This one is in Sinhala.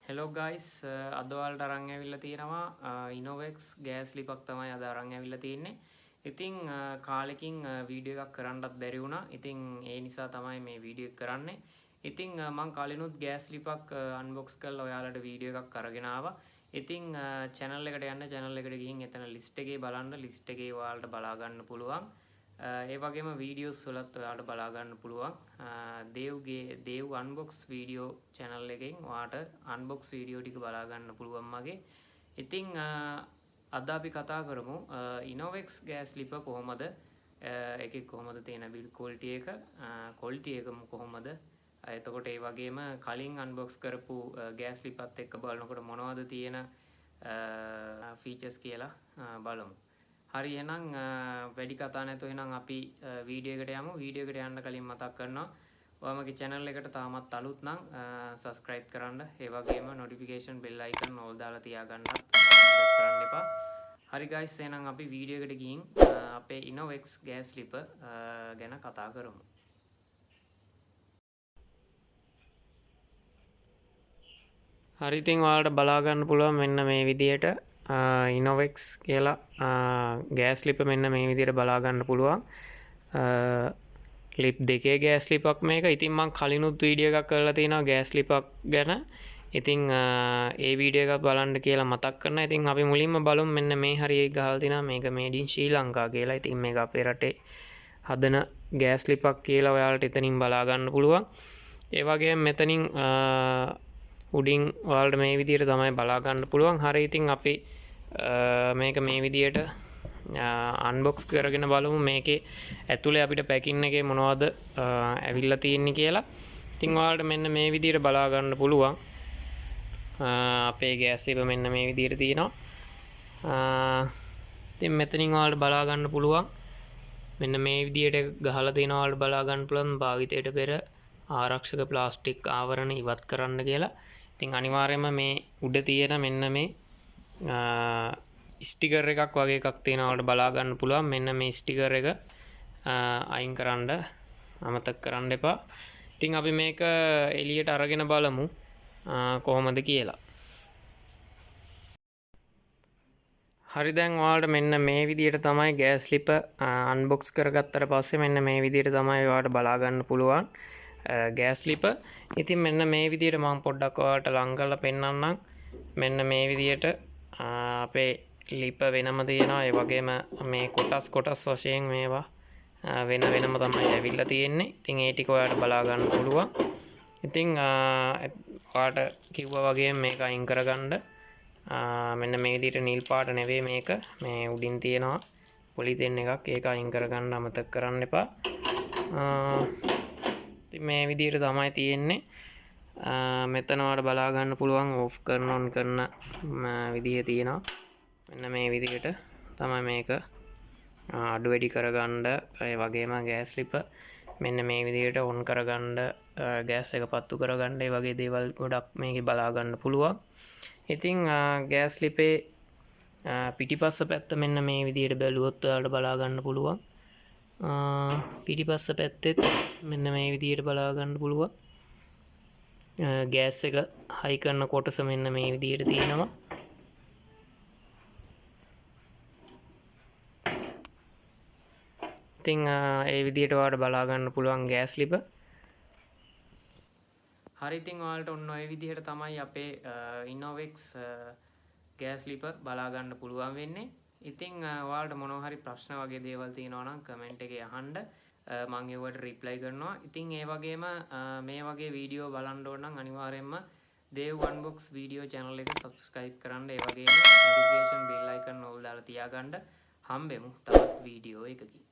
හෙලෝ ගයිස් අද ඔයාලට අරන් ඇවිල්ලා තියෙනවා ඉනෝවෙක්ස් ගෑස් ලිපක් තමයි අද අරන් ඇවිල්ලා තියෙන්නේ. ඉතින් කාලෙකින් වීඩියෝ එකක් කරන්නත් බැරි වුණා. ඉතින් ඒ නිසා තමයි මේ වීඩියෝ එක කරන්නේ. ඉතින් මම කලිනුත් ගෑස් ලිපක් අන්බොක්ස් කරලා ඔයාලට වීඩියෝ එකක් අරගෙන ආවා. ඉතින් channel එකට යන්න channel එකට ගිහින් එතන list එකේ බලන්න list එකේ ඔයාලට බලා ගන්න පුළුවන්. ඒ වගේම වීඩියෝස් වලත් ඔයාලට බලා ගන්න පුළුවන්. දේව් අන්බොක්ස් වීඩියෝ channel එකෙන් ඔයාලට අන්බොක්ස් වීඩියෝ ටික බලා ගන්න පුළුවන් මගේ. ඉතින් අද අපි කතා කරමු ඉනෝවෙක්ස් ගෑස් ලිප කොහොමද එකේ කොහොමද තියෙන බිල් ක්වොලිටි එක කොහොමද එතකොට ඒ වගේම කලින් අන්බොක්ස් කරපු ගෑස් ලිපත් එක්ක බලනකොට මොනවද තියෙන ෆීචර්ස් කියලා බලමු. හරි එහෙනම් වැඩි කතා නැතුව එහෙනම් අපි වීඩියෝ එකට යමු. වීඩියෝ එකට යන්න කලින් මතක් කරනවා ඔයාමගේ channel එකට තාමත් අලුත් නම් subscribe කරන්න. ඒ වගේම notification bell icon all දාලා තියාගන්නත් කරන්න එපා. හරි guys එහෙනම් අපි වීඩියෝ එකට ගිහින් අපේ Innovex gas ලිප ගැන කතා කරමු. හරි ඉතින් ඔයාලට බලා ගන්න පුළුවන් මෙන්න මේ විදියට Innovex කියලා ගෑස් ලිප මෙන්න මේ විදියට බලා ගන්න පුළුවන්. ලිප් දෙකේ ගෑස් ලිපක් මේක. ඉතින් මම කලිනුත් වීඩියෝ එකක් කරලා තියෙනවා ගෑස් ලිපක් ගැන. ඉතින් ඒ වීඩියෝ එකක් බලන්න කියලා මතක් කරනවා. ඉතින් අපි මුලින්ම බලමු මෙන්න මේ හරිය ගහලා තිනවා මේක මේඩ් ඉන් ශ්‍රී ලංකා කියලා. ඉතින් මේක අපේ රටේ හදන ගෑස් ලිපක් කියලා ඔයාලට එතනින් බලා ගන්න පුළුවන්. ඒ වගේම මෙතනින් උඩින් ඔයාලට මේ විදියට තමයි බලා ගන්න පුළුවන්. හරි ඉතින් අපි මේක මේ විදියට අන්බොක්ස් කරගෙන බලමු මේකේ ඇතුලේ අපිට පැකින් එකේ මොනවද ඇවිල්ලා තියෙන්නේ කියලා. ඉතින් ඔයාලට මෙන්න මේ විදියට බලා ගන්න පුළුවන්. අපේ ගෑස් ලිප මෙන්න මේ විදියට තියෙනවා. ඉතින් මෙතනින් ඔයාලට බලා ගන්න පුළුවන්. මෙන්න මේ විදියට ගහලා තියෙනවා ඔයාලට බලා ගන්න පුළුවන් භාවිතයට පෙර ආරක්ෂක ප්ලාස්ටික් ආවරණ ඉවත් කරන්න කියලා. ඉතින් අනිවාර්යයෙන්ම මේ උඩ තියෙන මෙන්න මේ ස්ටිකර් එකක් වගේ එකක් තියෙනවට බලා ගන්න පුළුවන්. මෙන්න මේ ස්ටිකර් එක අයින් කරන්න අමතක කරන්න එපා. ඉතින් අපි මේක එළියට අරගෙන බලමු කොහොමද කියලා. හරි දැන් ඔයාලට මෙන්න මේ විදියට තමයි ගෑස් ලිප අන්බොක්ස් කරගත්තට පස්සේ මෙන්න මේ විදියට තමයි ඔයාලට බලා ගන්න පුළුවන් ගෑස් ලිප. ඉතින් මෙන්න මේ විදියට මම පොඩ්ඩක් ඔයාලට ලං කරලා පෙන්නන්නම්. මෙන්න මේ විදියට අපේ ලිප වෙනම තියෙනවා. ඒ වගේම මේ කොටස් වශයෙන් මේවා වෙන වෙනම තමයි ඇවිල්ලා තියෙන්නේ. ඉතින් ඒ ටික ඔයාලට බලා ගන්න පුළුවන්. ඉතින් ඔයාලට කිව්වා වගේ මේක අයින් කරගන්න මෙන්න මේ විදිහට නිල් පාට නෙවෙයි මේක මේ උඩින් තියෙනවා පොලිතෙන් එකක්. ඒක අයින් කරගන්න අමතක කරන්න එපා. ඉතින් මේ විදිහට තමයි තියෙන්නේ. මෙතන ඔයාලට බලා ගන්න පුළුවන් ඕෆ් කරන ඔන් කරන විදිහ තියෙනවා. මෙන්න මේ විදිහට තමයි මේක අඩු වැඩි කරගන්න. ඒ වගේම ගෑස් ලිප මෙන්න මේ විදිහට ඔන් කරගන්න ගෑස් එක පත්තු කරගන්න ඒ වගේ දේවල් ගොඩක් මේකේ බලා ගන්න පුළුවන්. ඉතින් ගෑස් ලිපේ පිටිපස්ස පැත්ත මෙන්න මේ විදිහට බැලුවොත් ඔයාලට බලා ගන්න පුළුවන්. පිටිපස්ස පැත්තෙත් මෙන්න මේ විදිහට බලා ගන්න පුළුවන්. ගෑස් එක හයි කරන කොටස මෙන්න මේ විදිහට තියෙනවා. ඉතින් ඒ විදිහට ඔයාලට බලා ගන්න පුළුවන් ගෑස් ලිප. හරි ඉතින් ඔයාලට ඔන්න ඔය විදිහට තමයි අපේ Innovex ගෑස් ලිප බලා ගන්න පුළුවන් වෙන්නේ. ඉතින් ඔයාලට මොනවා හරි ප්‍රශ්න වගේ දේවල් තියෙනවා නම් කමෙන්ට් එකේ අහන්න. මම ඒවට රිප්ලයි කරනවා. ඉතින් ඒ වගේම මේ වගේ වීඩියෝ බලන්න ඕන නම් අනිවාර්යයෙන්ම දේව් අන්බොක්ස් වීඩියෝ channel එක subscribe කරන්න. ඒ වගේම notification bell icon all දාලා තියාගන්න. හම්බෙමු තවත් වීඩියෝ එකකින්.